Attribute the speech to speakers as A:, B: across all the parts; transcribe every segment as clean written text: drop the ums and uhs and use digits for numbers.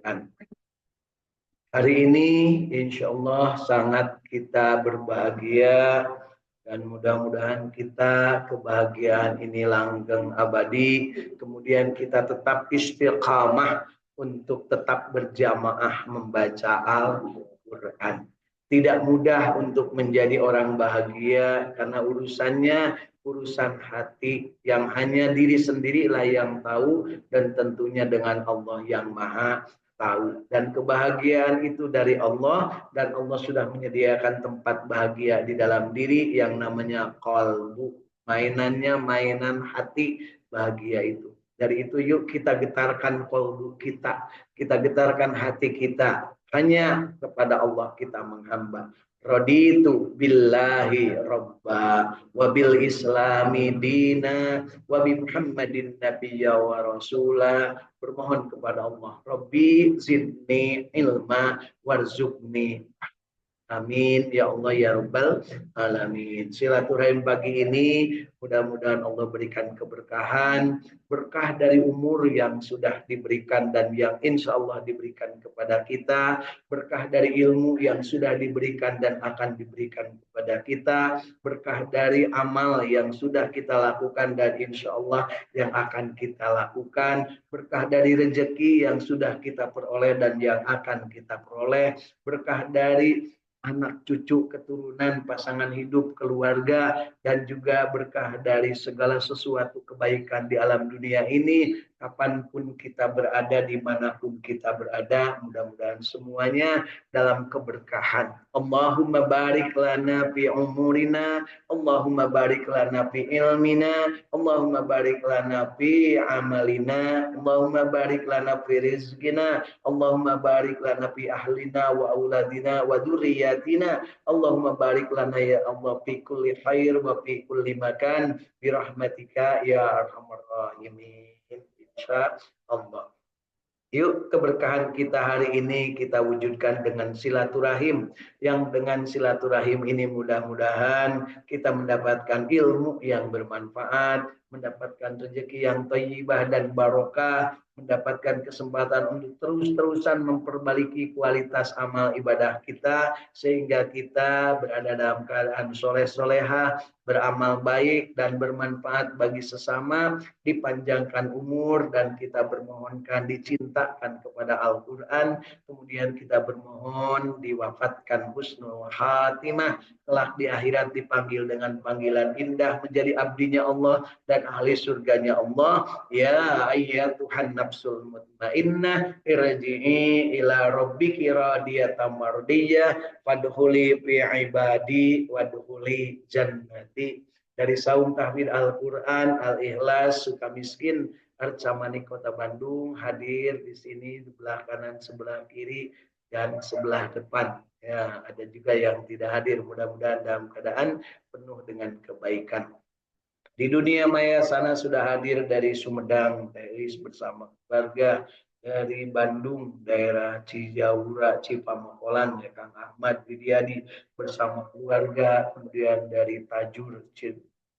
A: Al-Quran. Hari ini insya Allah sangat kita berbahagia dan mudah-mudahan kita kebahagiaan ini langgeng abadi. Kemudian kita tetap istiqamah untuk tetap berjamaah membaca Al-Quran. Tidak mudah untuk menjadi orang bahagia karena urusannya urusan hati yang hanya diri sendirilah yang tahu dan tentunya dengan Allah yang Maha tahu. Dan kebahagiaan itu dari Allah dan Allah sudah menyediakan tempat bahagia di dalam diri yang namanya qalbu. Mainannya mainan hati bahagia itu. Dari itu yuk kita getarkan qalbu kita getarkan hati kita. Hanya kepada Allah kita menghamba. Raditu billahi robba wa bil islami dina wa bi Muhammadin nabiyya wa rasula. Bermohon kepada Allah, Rabbi zidni ilma warzuqni. Amin ya Allah ya Rabbal alamin. Silaturahim pagi ini mudah-mudahan Allah berikan keberkahan, berkah dari umur yang sudah diberikan dan yang insya Allah diberikan kepada kita, berkah dari ilmu yang sudah diberikan dan akan diberikan kepada kita, berkah dari amal yang sudah kita lakukan dan insya Allah yang akan kita lakukan, berkah dari rezeki yang sudah kita peroleh dan yang akan kita peroleh, berkah dari anak cucu, keturunan, pasangan hidup, keluarga, dan juga berkah dari segala sesuatu kebaikan di alam dunia ini, kapanpun kita berada, dimanapun kita berada, mudah-mudahan semuanya dalam keberkahan. Allahumma barik lana fi umurina, Allahumma barik lana fi ilmina, Allahumma barik lana fi amalina, Allahumma barik lana fi rizkina, Allahumma barik lana fi ahlina wa auladina wa dzurriyyatina. Allahumma barik lana ya Allah fi kulli khair wa fi kulli makan bi rahmatika ya arhamar rahimin. Insya Allah. Yuk keberkahan kita hari ini kita wujudkan dengan silaturahim. Yang dengan silaturahim ini mudah-mudahan kita mendapatkan ilmu yang bermanfaat, mendapatkan rezeki yang thayyibah dan barokah, mendapatkan kesempatan untuk terus-terusan memperbaiki kualitas amal ibadah kita sehingga kita berada dalam keadaan soleh-solehah, beramal baik dan bermanfaat bagi sesama, dipanjangkan umur dan kita bermohonkan dicintakan kepada Al-Quran, kemudian kita bermohon diwafatkan husnul khatimah, kelak di akhirat dipanggil dengan panggilan indah menjadi abdinya Allah dan ahli surganya Allah. Ya ayyatuhan nafsul mutmainnah irji'i ila rabbiki radiyatan mardiyah fadkhuli fi ibadi wadkhuli jannati. Dari Saum Tahfidz Al-Quran Al-Ikhlas Sukamiskin Arcamani Kota Bandung hadir di sini di sebelah kanan, sebelah kiri dan sebelah depan. Ya, ada juga yang tidak hadir, mudah-mudahan dalam keadaan penuh dengan kebaikan. Di dunia maya sana sudah hadir dari Sumedang, Teis bersama keluarga, dari Bandung, daerah Cijaura, Cipamokolan, ya Kang Ahmad Widiadi bersama keluarga, kemudian dari Tajur,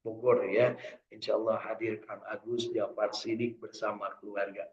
A: Bogor ya, insya Allah hadir Kang Agus Jafar Sidik bersama keluarga.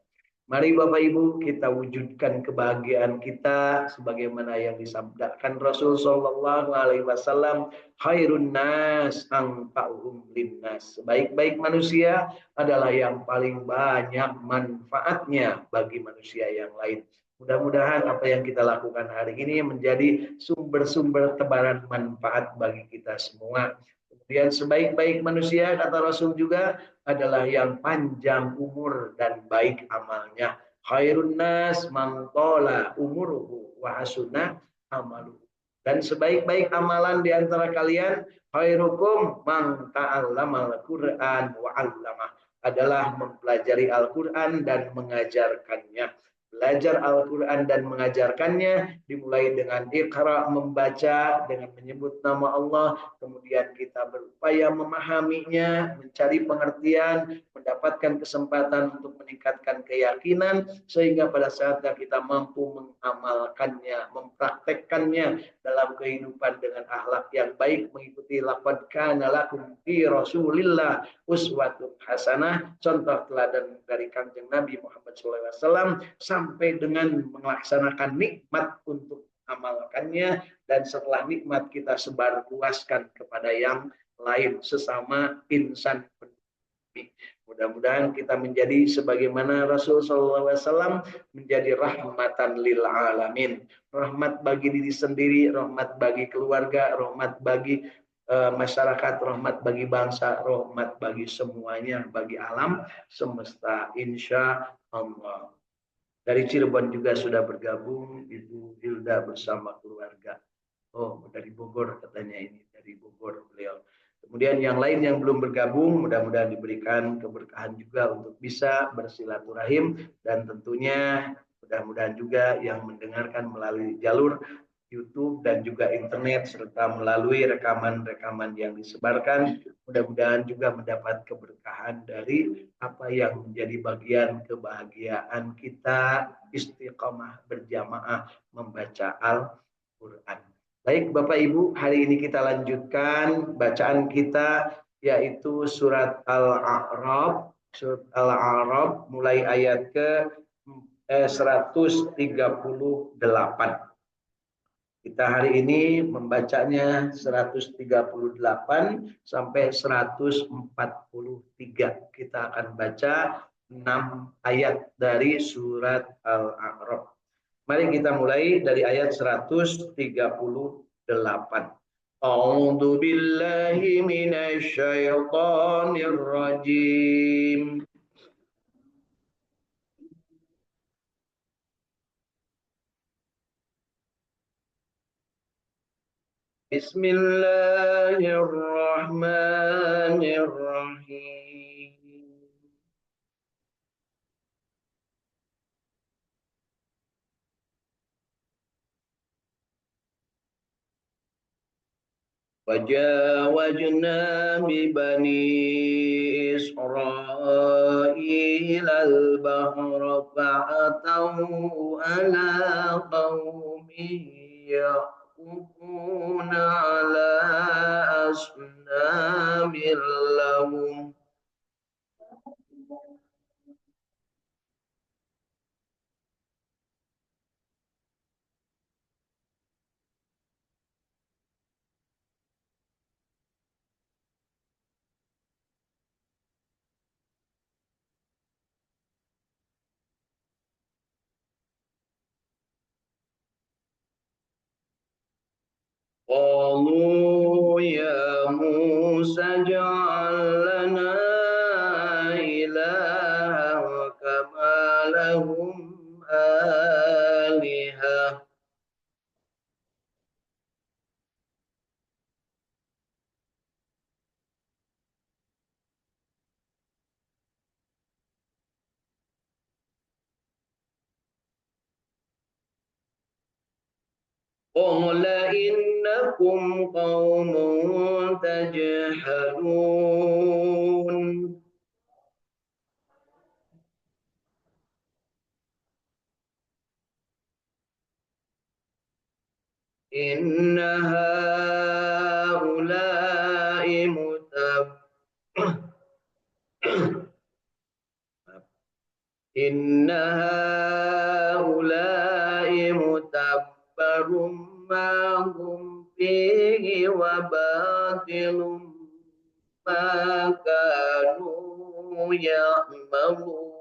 A: Mari Bapak Ibu kita wujudkan kebahagiaan kita sebagaimana yang disabdakan Rasul Shallallahu Alaihi Wasallam, khairun nas anfa'uhum linnas. Sebaik-baik manusia adalah yang paling banyak manfaatnya bagi manusia yang lain. Mudah-mudahan apa yang kita lakukan hari ini menjadi sumber-sumber tebaran manfaat bagi kita semua. Kemudian sebaik-baik manusia kata Rasul juga adalah yang panjang umur dan baik amalnya. Khairun nas man tala umuruhu wa hasuna amalu. Dan sebaik-baik amalan di antara kalian khairukum man ta'allamal Qur'an wa 'allamah, adalah mempelajari Al-Qur'an dan mengajarkannya. Belajar Al-Quran dan mengajarkannya dimulai dengan iqra, membaca dengan menyebut nama Allah, kemudian kita berupaya memahaminya, mencari pengertian, mendapatkan kesempatan untuk meningkatkan keyakinan sehingga pada saatnya kita mampu mengamalkannya, mempraktekkannya dalam kehidupan dengan akhlak yang baik, mengikuti laqad kana lakum fi Rasulillah uswatun hasanah, contoh teladan dari Kanjeng Nabi Muhammad SAW sampai dengan melaksanakan nikmat untuk amalkannya, dan setelah nikmat kita sebar luaskan kepada yang lain sesama insan. Mudah-mudahan kita menjadi sebagaimana Rasul SAW menjadi rahmatan lil alamin. Rahmat bagi diri sendiri, rahmat bagi keluarga, rahmat bagi masyarakat, rahmat bagi bangsa, rahmat bagi semuanya, bagi alam semesta. Insya Allah. Dari Cirebon juga sudah bergabung Ibu Hilda bersama keluarga. Oh, dari Bogor katanya ini, dari Bogor beliau. Kemudian yang lain yang belum bergabung, mudah-mudahan diberikan keberkahan juga untuk bisa bersilaturahim, dan tentunya mudah-mudahan juga yang mendengarkan melalui jalur YouTube dan juga internet serta melalui rekaman-rekaman yang disebarkan, mudah-mudahan juga mendapat keberkahan dari apa yang menjadi bagian kebahagiaan kita istiqomah berjamaah membaca Al-Quran. Baik Bapak Ibu, hari ini kita lanjutkan bacaan kita yaitu surat Al-A'raf, mulai ayat ke 138. Kita hari ini membacanya 138 sampai 143. Kita akan baca 6 ayat dari surat Al-A'raf. Mari kita mulai dari ayat 138. A'udzu billahi minasy syaithanir rajim. Bismillahirrahmanirrahim. وجاوزنا ببني إسرائيل البحر فأتوا على قوم يعكفون على أصنام لهم قالوا يا موسى اجعل لنا إلها كما لهم آلهة قال إنكم قوم تجهلون إن هؤلاء إن هؤلاء متبر ما هم فيه وباطل ما كانوا يعملون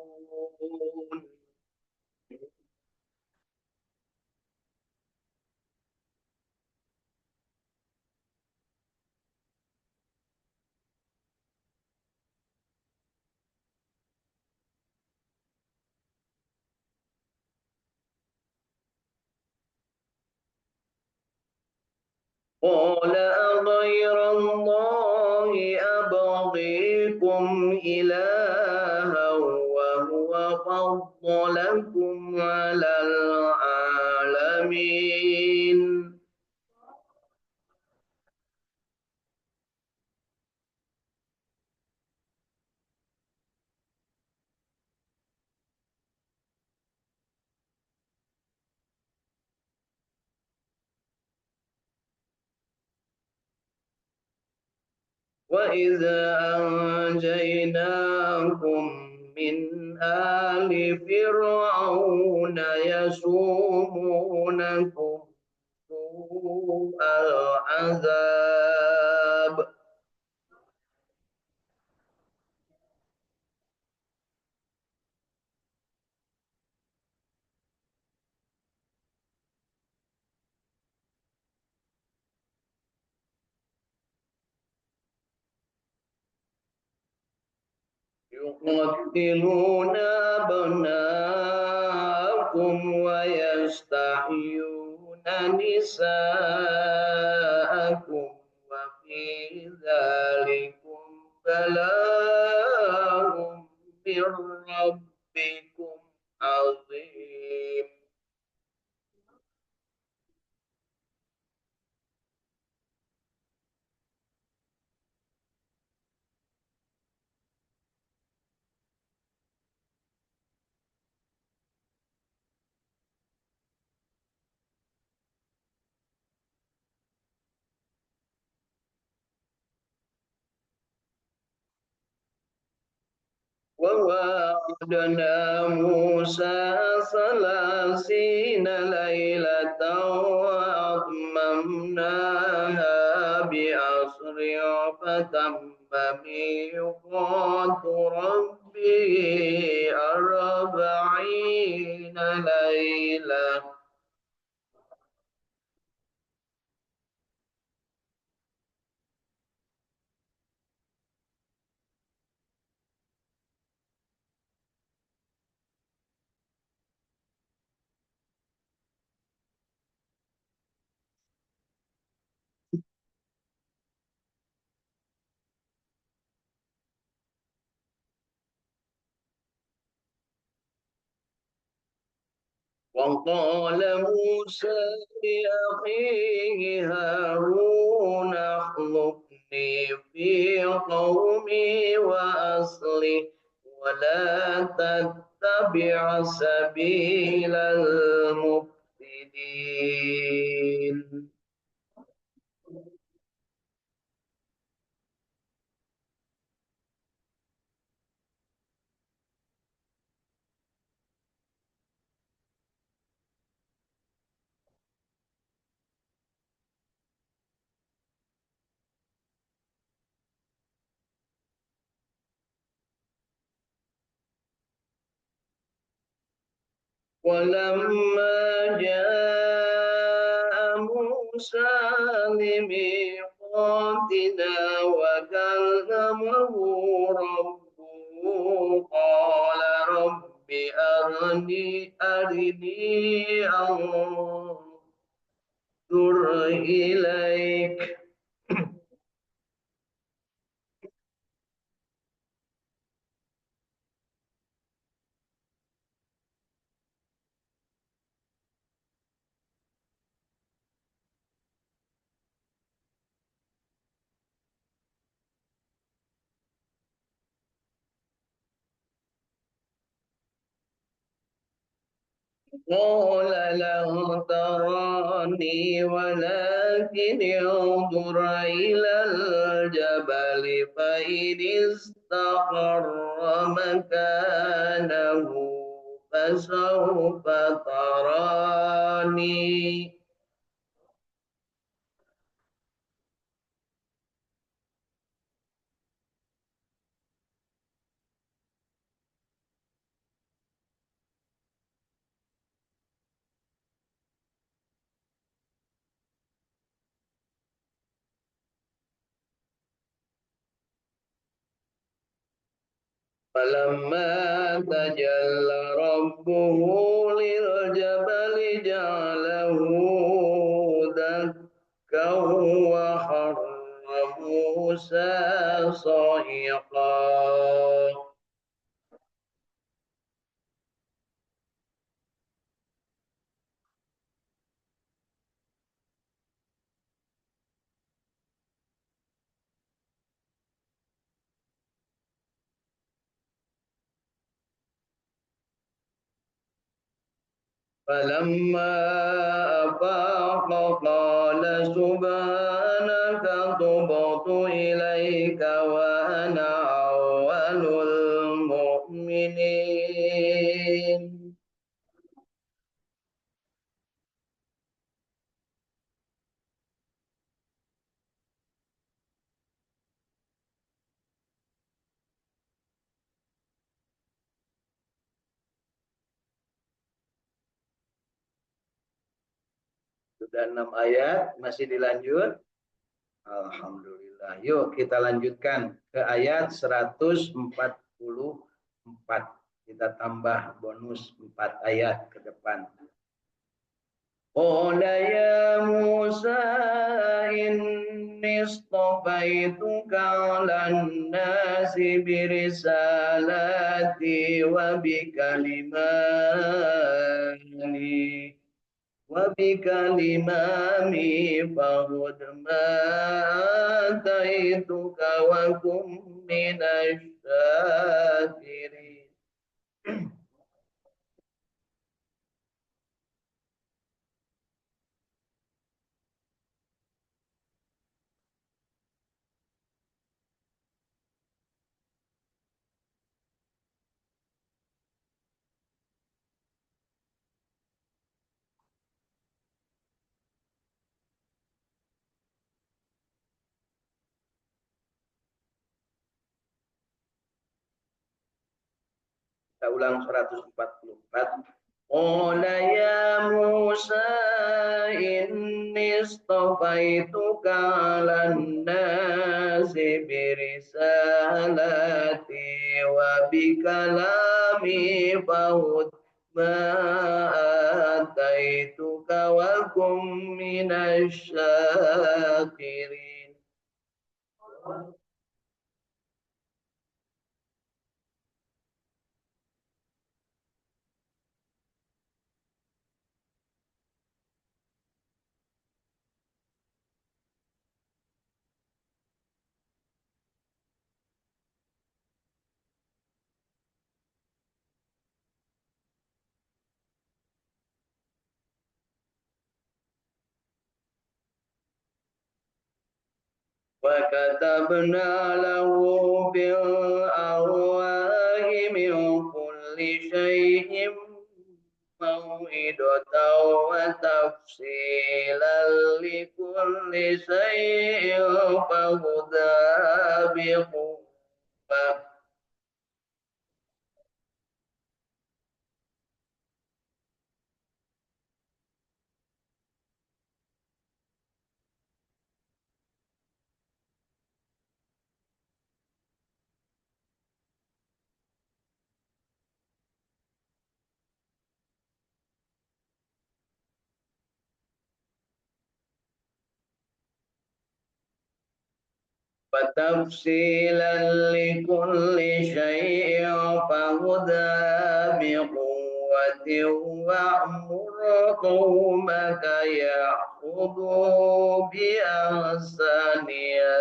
A: قال أغير الله أبغيكم إلها وهو فضلكم على العالمين وإذا أنجيناكم من آل فرعون يسومونكم سوء العذاب يقتلون أبناءكم ويستحيون نساءكم وفي ذلكم بلاء من ربكم عظيم وواعدنا موسى 30 ليلة وأتممناها بعشر فتم ميقات ربي 40 ليلة وقال موسى لأخيه هارون اخلفني في قومي وأصلح ولا تتبع سبيل المفسدين ولما جاء موسى لميقاتنا وكلمه ربه قال رب أرني أنظر إليك قال لن تراني ولكن انظر إلى الجبل فإن استقر مكانه فسوف تراني فلما تجلى ربه للجبل جعله دكا وخر موسى صعقا فلما أفاق قال سبحانك تبت إليك وأنا أول المؤمنين Sudah 6 ayat, masih dilanjut. Alhamdulillah. Yuk kita lanjutkan ke ayat 144. Kita tambah bonus 4 ayat ke depan. Qala ya Musa inni istafaituka 'alan nasi birisalati wa bikalimati وبكلمامي فخذ ما آتيتك وكن من الشاكرين. Kita ulang 144. Qala ya Musa inni istafaituka 'alan nasi birisalati wa bikalami fahud ma ataituka wa kum minasyakirin. وكتبنا له بالأرواح من كل شيء موعظة وتفصيلا لكل شيء فخذها بقوة. وتفصيلا لكل شيء فخذها بقوة وأمر قومك يأخذوا بأحسنها.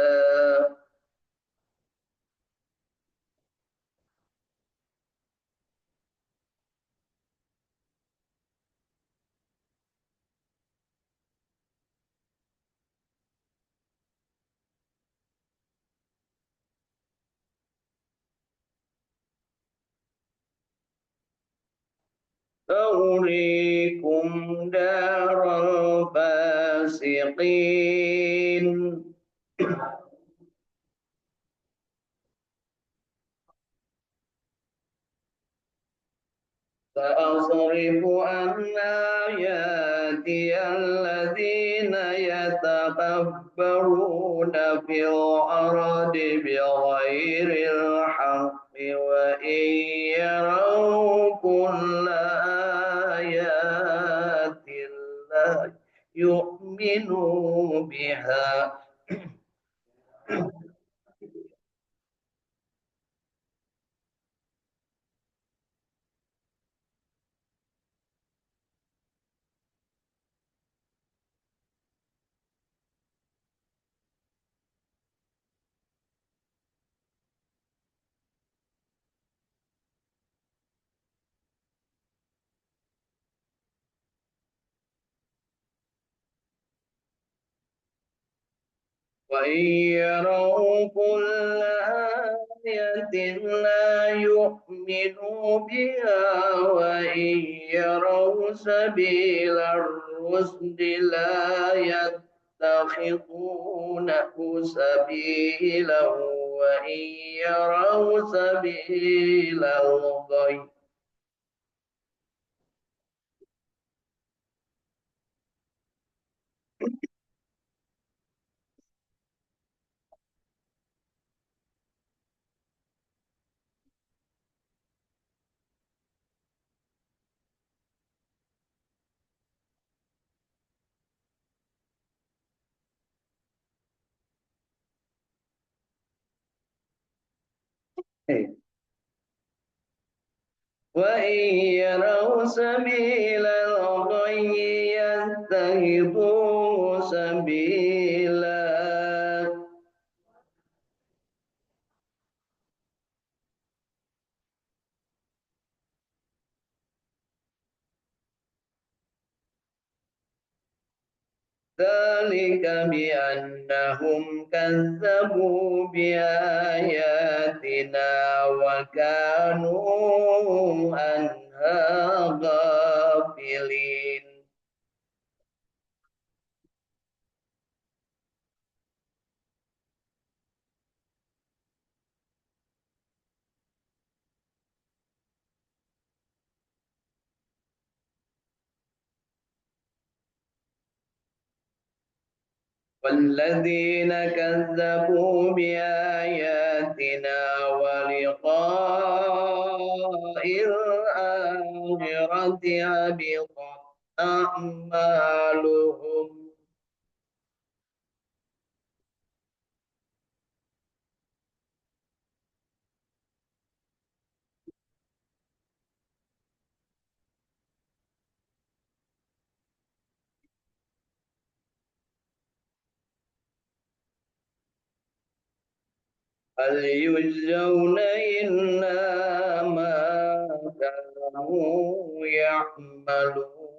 A: سأريكم دار الفاسقين. سأصرف عن آياتي الذين يتكبرون في الأرض بغير الحق وإن يروا كل آيات لا يؤمنوا بها وإن يروا كل آية لا يؤمنوا بها وإن يروا سبيل الرشد لا يتخذونه سبيلا وإن يروا سبيل الغي وإن يروا سبيل الغي يتخذوه سبيلا ذلك بأنهم كذبوا بآياتنا وكانوا عنها غافلين والذين كذبوا بآياتنا ولقاء الآخرة حبطت أعمالهم هل يجزون إلا ما كانوا يعملون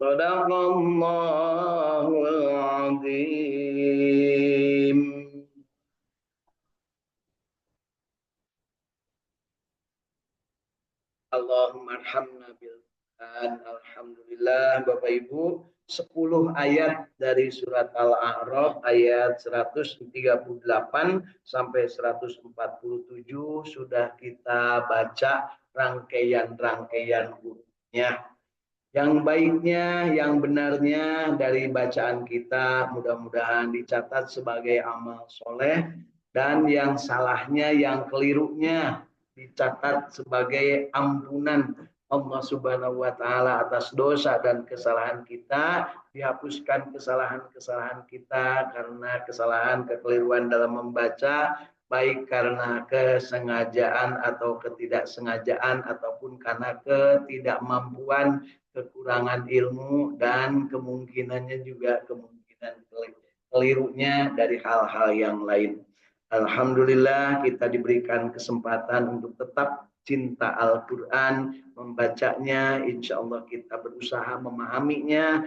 A: صدق الله العظيم. Allahumma arhamna bil Quran. Alhamdulillah Bapak Ibu, 10 ayat dari surat Al-A'raf ayat 138 sampai 147 sudah kita baca rangkaian-rangkaian hurufnya. Yang baiknya, yang benarnya dari bacaan kita mudah-mudahan dicatat sebagai amal soleh, dan yang salahnya, yang kelirunya dicatat sebagai ampunan Allah Subhanahu wa Ta'ala atas dosa dan kesalahan kita. Dihapuskan kesalahan-kesalahan kita karena kesalahan, kekeliruan dalam membaca, baik karena kesengajaan atau ketidaksengajaan ataupun karena ketidakmampuan, kekurangan ilmu, dan kemungkinannya juga kemungkinan kelirunya dari hal-hal yang lain. Alhamdulillah kita diberikan kesempatan untuk tetap cinta Al-Quran, membacanya, insya Allah kita berusaha memahaminya,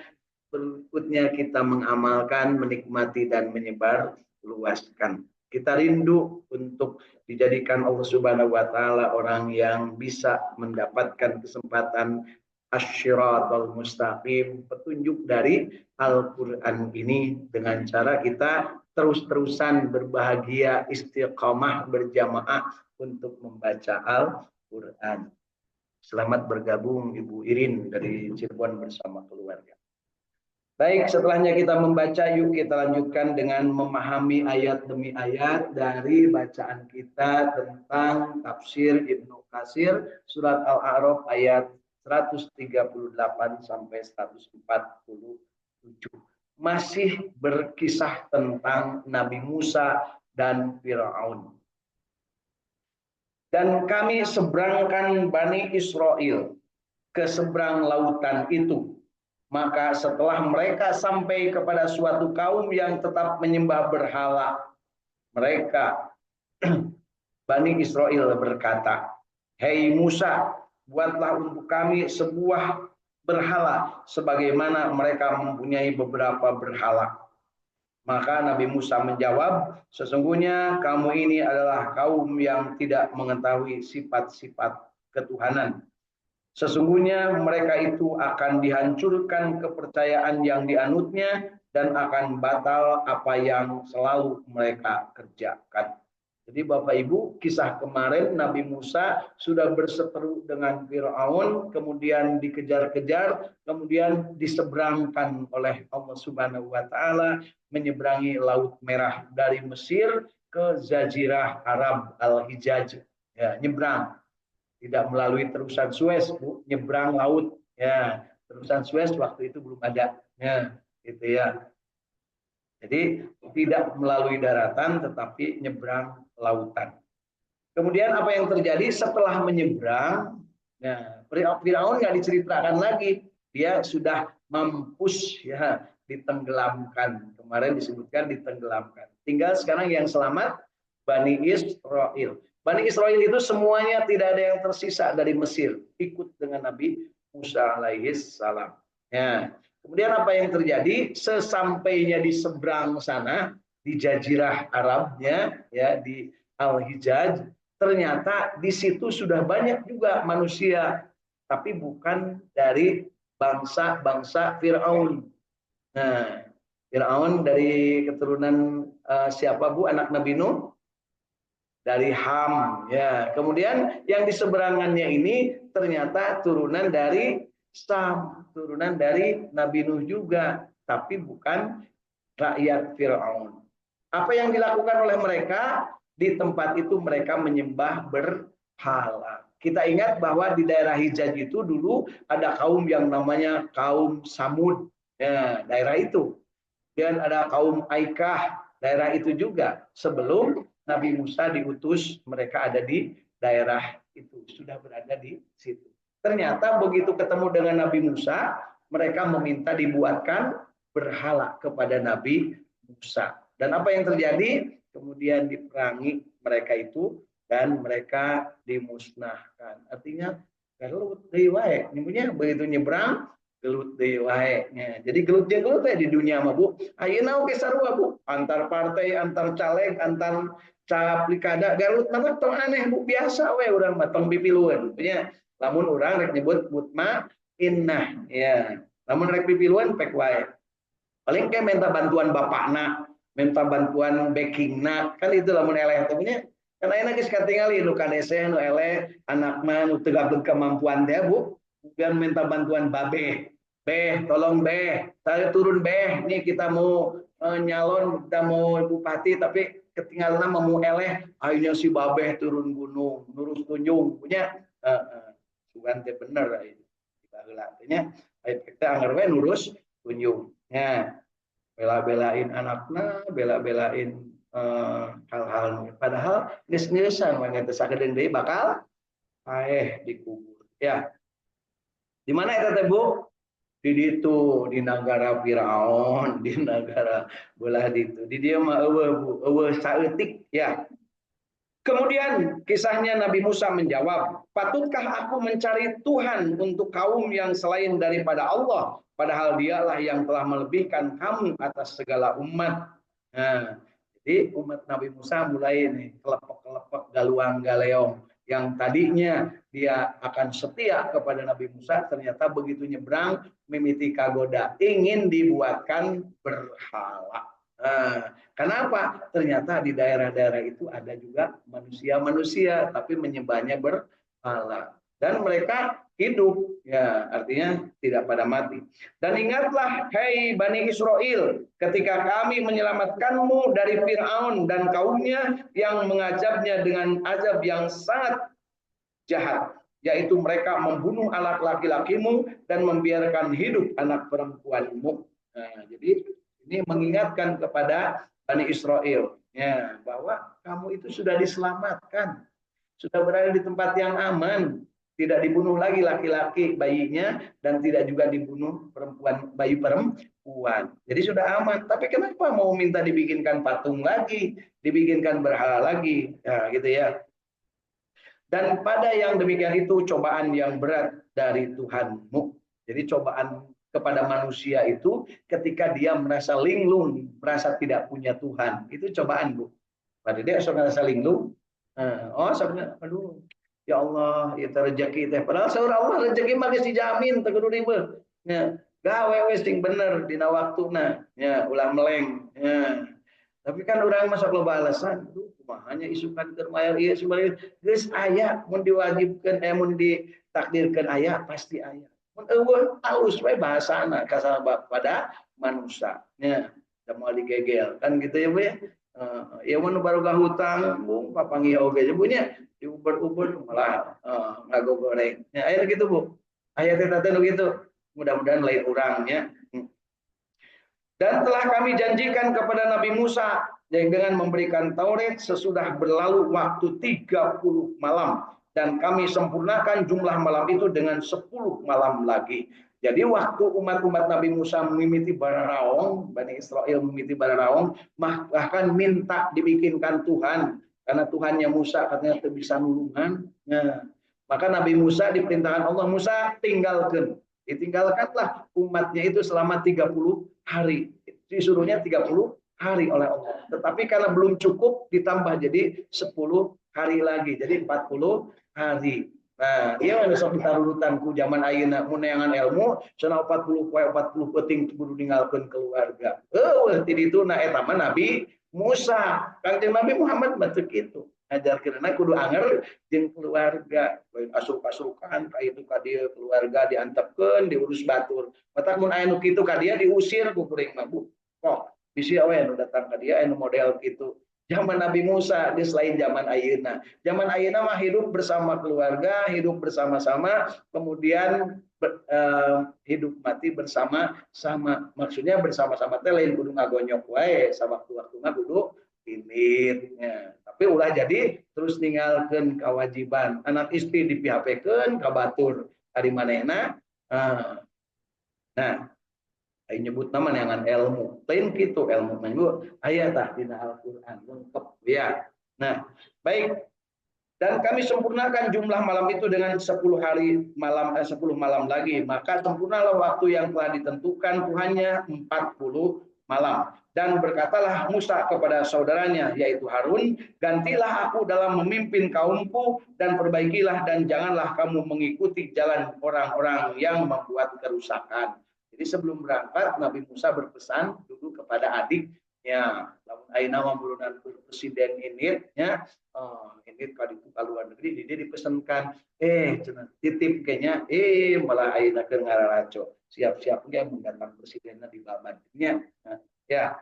A: berikutnya kita mengamalkan, menikmati, dan menyebar luaskan. Kita rindu untuk dijadikan Allah Subhanahu wa Ta'ala orang yang bisa mendapatkan kesempatan asyiratul mustaqim, petunjuk dari Al-Quran ini, dengan cara kita terus-terusan berbahagia, istiqamah, berjamaah untuk membaca Al-Quran. Selamat bergabung Ibu Irin dari Cirebon bersama keluarga. Baik, setelahnya kita membaca, yuk kita lanjutkan dengan memahami ayat demi ayat dari bacaan kita tentang tafsir Ibnu Katsir surat Al-A'raf ayat 138 sampai 147. Masih berkisah tentang Nabi Musa dan Firaun. Dan kami seberangkan Bani Israel ke seberang lautan itu. Maka setelah mereka sampai kepada suatu kaum yang tetap menyembah berhala, mereka Bani Israel berkata, "Hei Musa, buatlah untuk kami sebuah berhala sebagaimana mereka mempunyai beberapa berhala." Maka Nabi Musa menjawab, "Sesungguhnya kamu ini adalah kaum yang tidak mengetahui sifat-sifat ketuhanan. Sesungguhnya mereka itu akan dihancurkan kepercayaan yang dianutnya dan akan batal apa yang selalu mereka kerjakan." Jadi Bapak Ibu, kisah kemarin Nabi Musa sudah berseteru dengan Firaun, kemudian dikejar-kejar, kemudian diseberangkan oleh Allah Subhanahu wa taala, menyeberangi Laut Merah dari Mesir ke Jazirah Arab Al-Hijaz. Ya, nyebrang, tidak melalui terusan Suez, Bu, nyebrang laut. Ya, terusan Suez waktu itu belum ada. Ya, gitu ya. Jadi tidak melalui daratan tetapi nyebrang lautan. Kemudian apa yang terjadi setelah menyeberang? Nah, Firaun nggak diceritakan lagi, dia sudah mampus ya, ditenggelamkan. Kemarin disebutkan ditenggelamkan. Tinggal sekarang yang selamat Bani Israel. Bani Israel itu semuanya tidak ada yang tersisa dari Mesir, ikut dengan Nabi Musa alaihis salam. Ya. Kemudian apa yang terjadi? Sesampainya di seberang sana, di Jazirah Arabnya, ya di Al-Hijaz, ternyata di situ sudah banyak juga manusia, tapi bukan dari bangsa-bangsa Firaun. Nah, Firaun dari keturunan siapa Bu? Anak Nabi Nuh? Dari Ham. Ya, kemudian yang di seberangannya ini ternyata turunan dari Sam, turunan dari Nabi Nuh juga, tapi bukan rakyat Firaun. Apa yang dilakukan oleh mereka? Di tempat itu mereka menyembah berhala. Kita ingat bahwa di daerah Hijaz itu dulu ada kaum yang namanya kaum Samud, ya, daerah itu. Dan ada kaum Aikah, daerah itu juga. Sebelum Nabi Musa diutus, mereka ada di daerah itu, sudah berada di situ. Ternyata begitu ketemu dengan Nabi Musa, mereka meminta dibuatkan berhala kepada Nabi Musa. Dan apa yang terjadi? Kemudian diperangi mereka itu dan mereka dimusnahkan. Artinya kalau begitu nyebrang gelut deui wae. Jadi gelut jeung gelut di dunia mah Bu. Ayeuna oge sarua Bu, antar partai, antar caleg, antar caplikada gelut mah tong aneh Bu, biasa we urang mah tong pipilueun. Nya lamun urang rek nyebut mutma innah ya. Lamun rek pipilueun pek wae. Paling kayak minta bantuan bapakna, minta bantuan backingna, kan itu lamun eleh teh nya. Kan ayeuna geus katingali nu kadese nu eleh anakna nu teu gabeg kemampuan teh Bu. Kemudian minta bantuan babe. Beh, tolong Beh, saya turun Beh, nih kita mau nyalon, kita mau bupati, tapi ketinggalan mau eleh, akhirnya si Babeh turun gunung, nurus kunjung, punya, bukan bener, artinya, kita anggar nurus kunjung, ya, bela-belain anaknya, bela-belain hal-hal, padahal nis-nisan, mengenai sakeden deui bakal, dikubur, ya, di mana itu Bu? Di negara Firaun, di negara belah itu. Di dia mah eueuh saeutik ya. Kemudian kisahnya Nabi Musa menjawab, "Patutkah aku mencari Tuhan untuk kaum yang selain daripada Allah, padahal dialah yang telah melebihkan kamu atas segala umat." Nah, jadi umat Nabi Musa mulai nih kelepek-kelepek galuang galeong yang tadinya dia akan setia kepada Nabi Musa, ternyata begitu nyebrang mimiti kagoda, ingin dibuatkan berhala. Nah, kenapa? Ternyata di daerah-daerah itu ada juga manusia-manusia, tapi menyembahnya berhala. Dan mereka hidup, ya artinya tidak pada mati. Dan ingatlah, hei Bani Israel, ketika kami menyelamatkanmu dari Fir'aun dan kaumnya yang mengazabnya dengan azab yang sangat jahat, yaitu mereka membunuh anak laki-lakimu dan membiarkan hidup anak perempuanmu. Nah, jadi ini mengingatkan kepada Bani Israel ya, bahwa kamu itu sudah diselamatkan, sudah berada di tempat yang aman, tidak dibunuh lagi laki-laki bayinya dan tidak juga dibunuh bayi perempuan. Jadi sudah aman. Tapi kenapa mau minta dibikinkan patung lagi, dibikinkan berhala lagi, ya gitu ya. Dan pada yang demikian itu cobaan yang berat dari Tuhanmu. Jadi cobaan kepada manusia itu ketika dia merasa linglung, merasa tidak punya Tuhan. Itu cobaan, Bu. Pada dia merasa linglung. Oh, sebenarnya, aduh, ya Allah, itu rezeki teh. Padahal saudara Allah rezeki mah geus dijamin teu kudu ribet. Ya, gawe we sing bener dina waktuna. Ya, ulah meleng. Ya. Tapi kan orang masa loba alasan, aduh, kumahanya isukan keur mayar ieu sebenarnya geus aya mun diwajibkeun mun ditakdirkeun aya pasti aya. Mun eueuh halus we bahasana kasaba pada manusia. Ya, da moal digegel kan gitu ya Bu ya. Ya mun baruga hutang, Bung, papanggih oge nya Bu nya diuber-uber malah ngagogoreng. Ya aya gitu Bu. Aya teh teh gitu. Mudah-mudahan lain urangnya. Dan telah kami janjikan kepada Nabi Musa yang dengan memberikan Taurat sesudah berlalu waktu 30 malam. Dan kami sempurnakan jumlah malam itu dengan 10 malam lagi. Jadi waktu umat-umat Nabi Musa memimiti bararaong, Bani Israel memimiti bararaong, bahkan minta dibikinkan Tuhan. Karena Tuhannya Musa katanya bisa nulungan. Nah, maka Nabi Musa diperintahkan Allah, Musa tinggalkan. Ditinggalkanlah umatnya itu selama 30 hari. Disuruhnya 30 hari oleh Allah. Tetapi karena belum cukup ditambah jadi 10 hari lagi. Jadi 40 hari. Nah, iya ada sok tarurutan ku zaman ayeuna mun neangan ilmu cenah 40 poe 40 penting kudu ninggalkeun keluarga. Ti ditu na eta mah Nabi Musa. Kanjeng Nabi Muhammad mah teu kitu. Ajarkeunna kudu anger jeung keluarga, asup-asukan ka itu ka dieu keluarga diantepkeun, diurus batur. Matak mun aya nu kitu ka dia diusir ku kuring mah Bu. Kok bisi we nu datang ka dia anu model kitu. Zaman Nabi Musa geus lain zaman ayeuna. Zaman ayeuna mah hidup bersama keluarga, hidup bersama-sama, kemudian hidup mati bersama-sama. Maksudnya bersama-sama teh lain kudu ngagonyok wae, sawaktu-waktuna kudu pimit. Ya. Tapi ulah jadi terus ninggalkeun kewajiban. Anak istri dipihapekeun ka batur ari manehna. Nah, ayo nyebut nama neangan ilmu. Lain kitu ilmu mah Bu. Aya tah dina Al-Qur'an lengkap ya. Nah, baik. Dan kami sempurnakan jumlah malam itu dengan 10 malam lagi. Maka sempurnalah waktu yang telah ditentukan Tuhannya 40 malam. Dan berkatalah Musa kepada saudaranya yaitu Harun, gantilah aku dalam memimpin kaumku dan perbaikilah dan janganlah kamu mengikuti jalan orang-orang yang membuat kerusakan. Jadi sebelum berangkat Nabi Musa berpesan dulu kepada adiknya, lamun ayeuna mah burunan presiden ini ya, ini kali itu luar negeri dia dipesankan cenah titip kayaknya malah ayeuna keur ngararaco. Siap-siap ge mendatang presidennya di babadnya. Ya.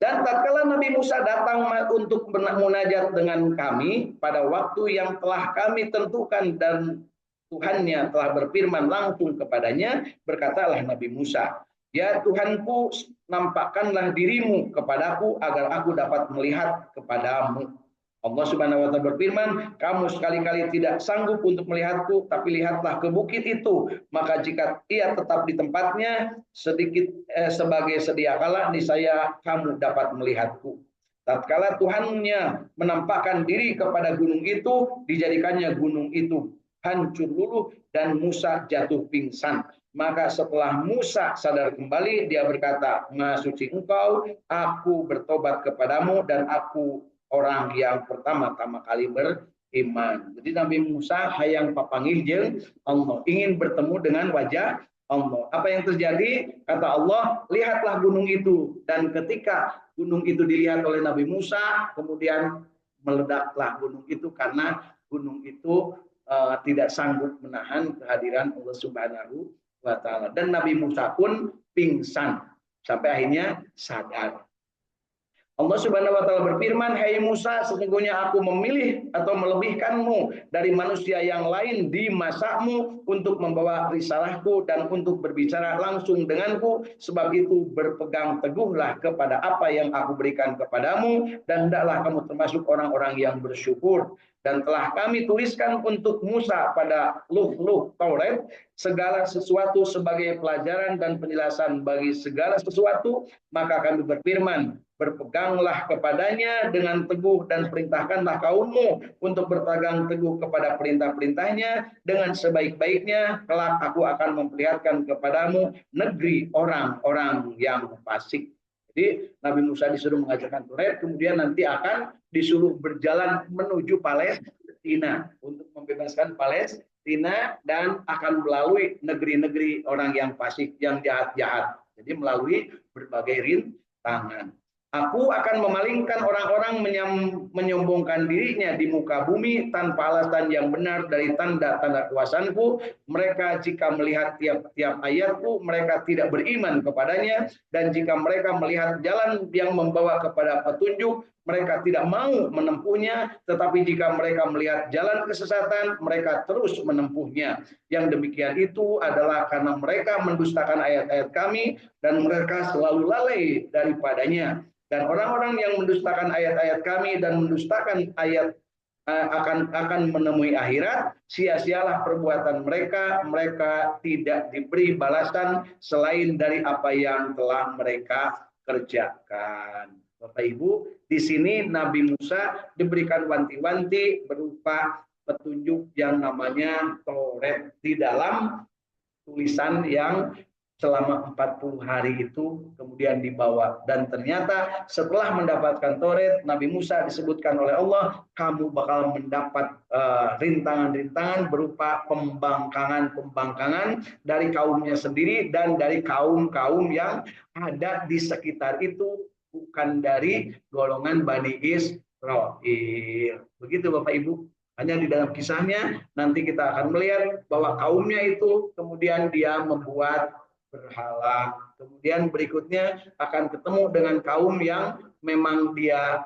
A: Dan tatkala Nabi Musa datang untuk munajat dengan kami pada waktu yang telah kami tentukan dan Tuhannya telah berfirman langsung kepadanya, berkatalah Nabi Musa, ya Tuhanku, nampakkanlah dirimu kepadaku agar aku dapat melihat kepadamu. Allah Subhanahu wa taala berfirman, kamu sekali-kali tidak sanggup untuk melihatku, tapi lihatlah ke bukit itu. Maka jika ia tetap di tempatnya sedikit sebagai sedia kala, niscaya kamu dapat melihatku. Tatkala Tuhannya menampakkan diri kepada gunung itu, dijadikannya gunung itu hancur luluh dan Musa jatuh pingsan. Maka setelah Musa sadar kembali, dia berkata, Maha suci engkau, aku bertobat kepadamu dan aku orang yang pertama-tama kali beriman. Jadi Nabi Musa hayang papanggih jeung Allah, ingin bertemu dengan wajah Allah. Apa yang terjadi? Kata Allah, lihatlah gunung itu. Dan ketika gunung itu dilihat oleh Nabi Musa, kemudian meledaklah gunung itu karena gunung itu tidak sanggup menahan kehadiran Allah Subhanahu wa taala. Dan Nabi Musa pun pingsan sampai akhirnya sadar. Allah Subhanahu wa taala berfirman, "Hai Musa, sesungguhnya aku memilih atau melebihkanmu dari manusia yang lain di masamu untuk membawa risalahku dan untuk berbicara langsung denganku. Sebab itu berpegang teguhlah kepada apa yang aku berikan kepadamu dan hendaklah kamu termasuk orang-orang yang bersyukur." Dan telah kami tuliskan untuk Musa pada luh-luh Taurat segala sesuatu sebagai pelajaran dan penjelasan bagi segala sesuatu, maka kami berfirman, berpeganglah kepadanya dengan teguh dan perintahkanlah kaummu untuk berpegang teguh kepada perintah-perintahnya dengan sebaik-baiknya, kelak aku akan memperlihatkan kepadamu negeri orang-orang yang fasik. Jadi Nabi Musa disuruh mengajarkan Taurat, kemudian nanti akan disuruh berjalan menuju Palestina untuk membebaskan Palestina dan akan melalui negeri-negeri orang yang fasik, yang jahat-jahat. Jadi melalui berbagai rintangan. Aku akan memalingkan orang-orang menyombongkan dirinya di muka bumi tanpa alasan yang benar dari tanda-tanda kuasaanku. Mereka jika melihat tiap-tiap ayatku, mereka tidak beriman kepadanya. Dan jika mereka melihat jalan yang membawa kepada petunjuk, mereka tidak mau menempuhnya. Tetapi jika mereka melihat jalan kesesatan, mereka terus menempuhnya. Yang demikian itu adalah karena mereka mendustakan ayat-ayat kami dan mereka selalu lalai daripadanya. Dan orang-orang yang mendustakan ayat-ayat kami dan mendustakan ayat akan menemui akhirat, sia-sialah perbuatan mereka, mereka tidak diberi balasan selain dari apa yang telah mereka kerjakan. Bapak Ibu, di sini Nabi Musa diberikan wanti-wanti berupa petunjuk yang namanya Taurat di dalam tulisan yang selama 40 hari itu kemudian dibawa. Dan ternyata setelah mendapatkan Taurat, Nabi Musa disebutkan oleh Allah, kamu bakal mendapat rintangan-rintangan berupa pembangkangan-pembangkangan dari kaumnya sendiri dan dari kaum-kaum yang ada di sekitar itu, bukan dari golongan Bani Israel. Begitu Bapak Ibu. Hanya di dalam kisahnya nanti kita akan melihat bahwa kaumnya itu kemudian dia membuat berhala. Kemudian berikutnya akan ketemu dengan kaum yang memang dia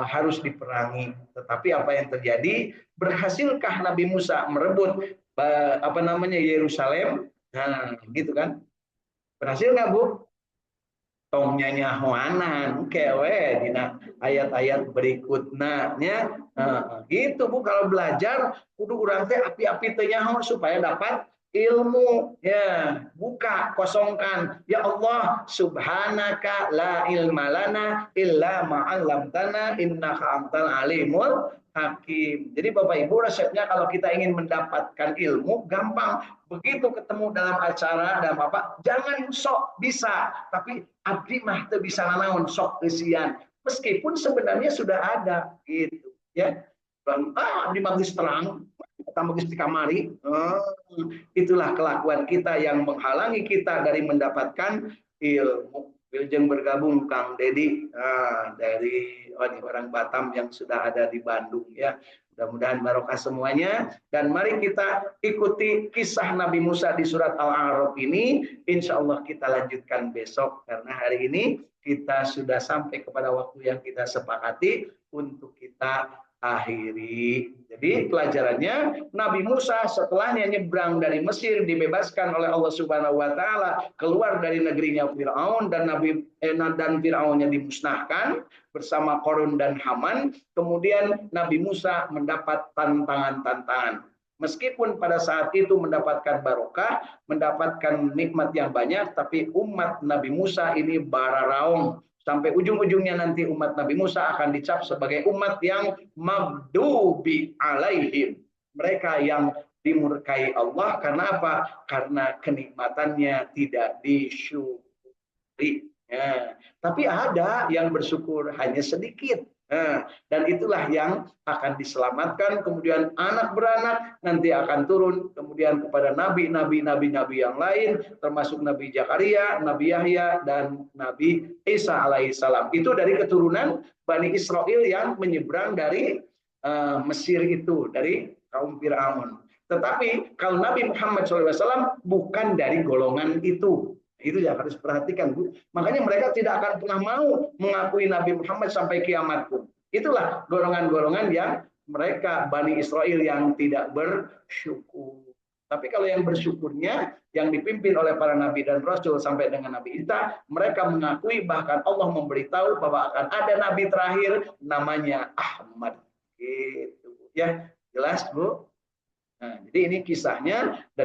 A: harus diperangi. Tetapi apa yang terjadi? Berhasilkah Nabi Musa merebut Yerusalem? Nah, gitu kan? Berhasil nggak Bu? Tongnya nyahoanan kewe dina ayat-ayat berikutnya gitu Bu. Kalau belajar kudu urang teh api-api teh nyaho supaya dapat ilmu. Ya, buka, kosongkan. Ya Allah, subhanaka la ilma lana illa ma 'allamtana innaka antal alimul hakim. Jadi Bapak Ibu, resepnya kalau kita ingin mendapatkan ilmu gampang. Begitu ketemu dalam acara dalam apa, jangan sok bisa, tapi abdi mah teu bisa nanaon sok eusian. Meskipun sebenarnya sudah ada gitu, ya. Abdi magis terang, kita magis di kamari. Itulah kelakuan kita yang menghalangi kita dari mendapatkan ilmu. Wilujeng bergabung Kang Dedi dari orang Batam yang sudah ada di Bandung ya. Mudah-mudahan barokah semuanya dan mari kita ikuti kisah Nabi Musa di surat Al-A'raf ini. Insya Allah kita lanjutkan besok karena hari ini kita sudah sampai kepada waktu yang kita sepakati untuk kita akhiri. Jadi pelajarannya Nabi Musa setelahnya nyebrang dari Mesir dibebaskan oleh Allah Subhanahu wa taala keluar dari negerinya Firaun dan Firaunnya dimusnahkan bersama Qarun dan Haman. Kemudian Nabi Musa mendapat tantangan-tantangan. Meskipun pada saat itu mendapatkan barokah, mendapatkan nikmat yang banyak, tapi umat Nabi Musa ini bararaung. Sampai ujung-ujungnya nanti umat Nabi Musa akan dicap sebagai umat yang maghdubi alaihim. Mereka yang dimurkai Allah karena apa? Karena kenikmatannya tidak disyukuri. Ya. Tapi ada yang bersyukur hanya sedikit. Dan itulah yang akan diselamatkan. Kemudian anak beranak nanti akan turun kemudian kepada nabi-nabi yang lain, termasuk Nabi Zakaria, Nabi Yahya, dan Nabi Isa alaihissalam. Itu dari keturunan Bani Israel yang menyeberang dari Mesir itu, dari kaum Firaun. Tetapi kalau Nabi Muhammad SAW bukan dari golongan itu. Itu ya harus perhatikan Bu. Makanya mereka tidak akan pernah mau mengakui Nabi Muhammad sampai kiamat pun. Itulah golongan-golongan yang mereka Bani Israel yang tidak bersyukur. Tapi kalau yang bersyukurnya yang dipimpin oleh para nabi dan rasul sampai dengan Nabi Isa, mereka mengakui bahkan Allah memberitahu bahwa akan ada nabi terakhir namanya Ahmad. Gitu. Ya, jelas Bu. Nah, jadi ini kisahnya dari